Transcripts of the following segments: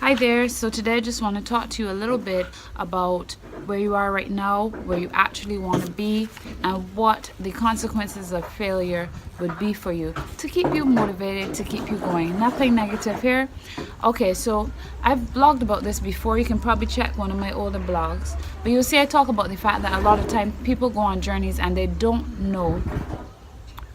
Hi there. So today I just want to talk to you a little bit about where you are right now, where you actually want to be, and what the consequences of failure would be for you to keep you motivated, to keep you going. Nothing negative here. Okay, so I've blogged about this before. You can probably check one of my older blogs. But you'll see I talk about the fact that a lot of time people go on journeys and they don't know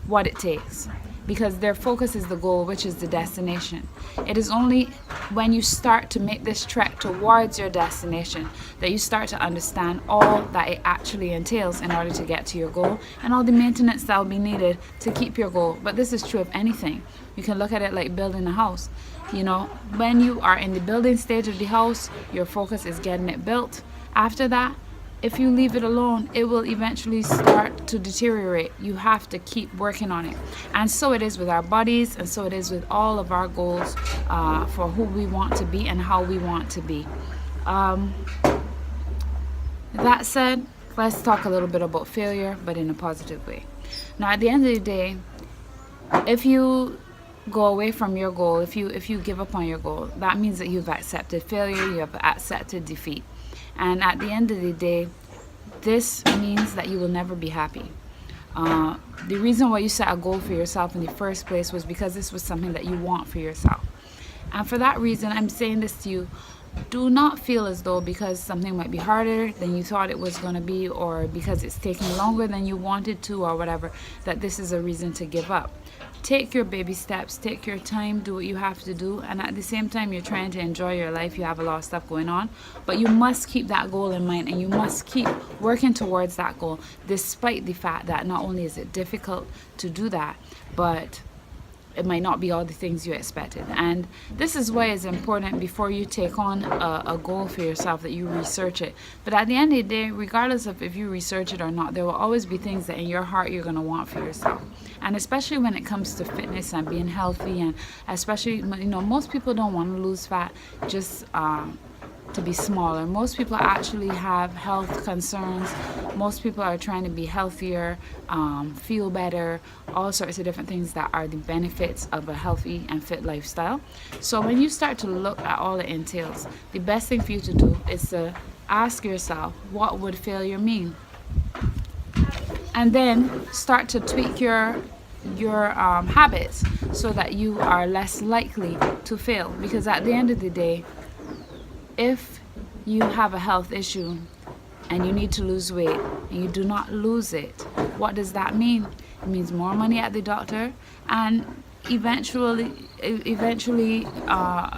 what it takes because their focus is the goal, which is the destination. It is only when you start to make this trek towards your destination that you start to understand all that it actually entails in order to get to your goal and all the maintenance that will be needed to keep your goal. But this is true of anything. You can look at it like building a house. When you are in the building stage of the house, your focus is getting it built. After that, if you leave it alone, it will eventually start to deteriorate. You have to keep working on it. And so it is with our bodies, and so it is with all of our goals for who we want to be and how we want to be. That said, let's talk a little bit about failure, but in a positive way. Now, at the end of the day, if you go away from your goal, if you give up on your goal, that means that you've accepted failure, you have accepted defeat. And at the end of the day, this means that you will never be happy. The reason why you set a goal for yourself in the first place was because this was something that you want for yourself. And for that reason, I'm saying this to you. Do not feel as though because something might be harder than you thought it was going to be, or because it's taking longer than you wanted to, or whatever, that this is a reason to give up. Take your baby steps, take your time, do what you have to do, and at the same time you're trying to enjoy your life. You have a lot of stuff going on, but you must keep that goal in mind, and you must keep working towards that goal, despite the fact that not only is it difficult to do that, but it might not be all the things you expected. And this is why it's important before you take on a goal for yourself that you research it. But at the end of the day, regardless of if you research it or not, there will always be things that in your heart you're going to want for yourself. And especially when it comes to fitness and being healthy, and especially, most people don't want to lose fat just to be smaller. Most people actually have health concerns. Most people are trying to be healthier, feel better, all sorts of different things that are the benefits of a healthy and fit lifestyle. So when you start to look at all it entails, the best thing for you to do is to ask yourself, what would failure mean? And then start to tweak your habits so that you are less likely to fail. Because at the end of the day, if you have a health issue and you need to lose weight and you do not lose it, what does that mean? It means more money at the doctor, and eventually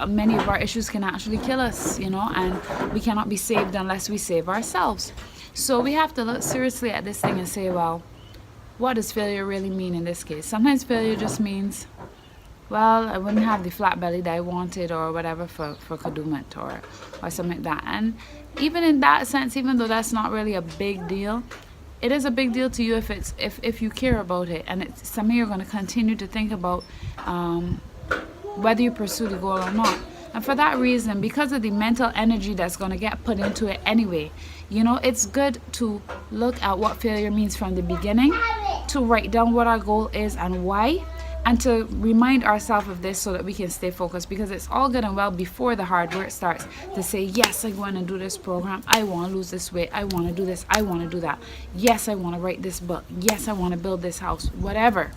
many of our issues can actually kill us, and we cannot be saved unless we save ourselves. So we have to look seriously at this thing and say, well, what does failure really mean in this case? Sometimes failure just means, well, I wouldn't have the flat belly that I wanted, or whatever, for Kadooment or something like that. And even in that sense, even though that's not really a big deal, it is a big deal to you if you care about it, and it's something you're going to continue to think about whether you pursue the goal or not. And for that reason, because of the mental energy that's going to get put into it anyway, it's good to look at what failure means from the beginning, to write down what our goal is and why, and to remind ourselves of this so that we can stay focused. Because it's all good and well before the hard work starts to say, yes, I want to do this program, I want to lose this weight, I want to do this, I want to do that, yes, I want to write this book, yes, I want to build this house, whatever.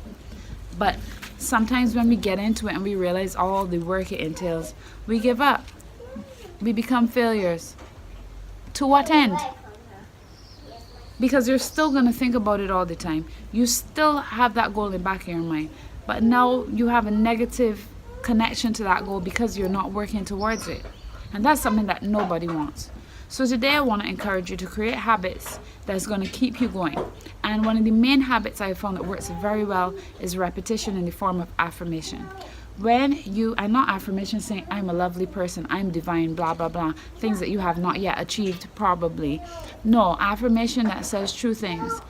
But sometimes when we get into it and we realize all the work it entails, we give up. We become failures. To what end? Because you're still going to think about it all the time. You still have that goal in the back of your mind. But now you have a negative connection to that goal because you're not working towards it. And that's something that nobody wants. So today I want to encourage you to create habits that's going to keep you going. And one of the main habits I found that works very well is repetition in the form of affirmation. When you, and not affirmation saying, I'm a lovely person, I'm divine, blah, blah, blah, things that you have not yet achieved probably. No, affirmation that says true things.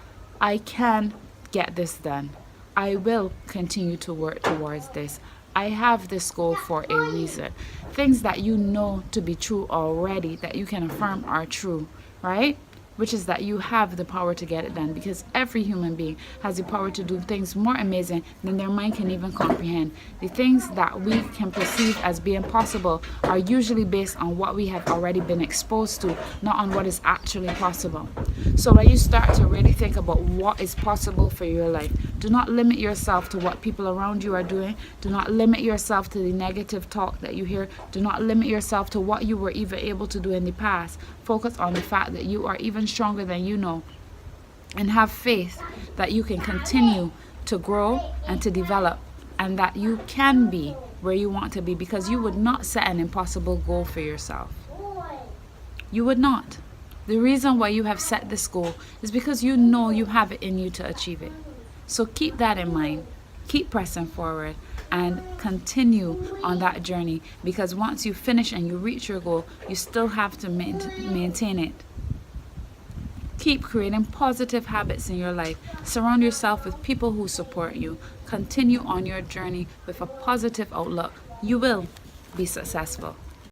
I can get this done. I will continue to work towards this. I have this goal for a reason. Things that you know to be true already, that you can affirm are true, right? which is that you have the power to get it done, because every human being has the power to do things more amazing than their mind can even comprehend. The things that we can perceive as being possible are usually based on what we have already been exposed to, not on what is actually possible. So when you start to really think about what is possible for your life, do not limit yourself to what people around you are doing. Do not limit yourself to the negative talk that you hear. Do not limit yourself to what you were even able to do in the past. Focus on the fact that you are even stronger than you know, and have faith that you can continue to grow and to develop, and that you can be where you want to be, because you would not set an impossible goal for yourself. You would not. The reason why you have set this goal is because you know you have it in you to achieve it. So keep that in mind. Keep pressing forward and continue on that journey, because once you finish and you reach your goal, you still have to maintain it. Keep creating positive habits in your life. Surround yourself with people who support you. Continue on your journey with a positive outlook. You will be successful.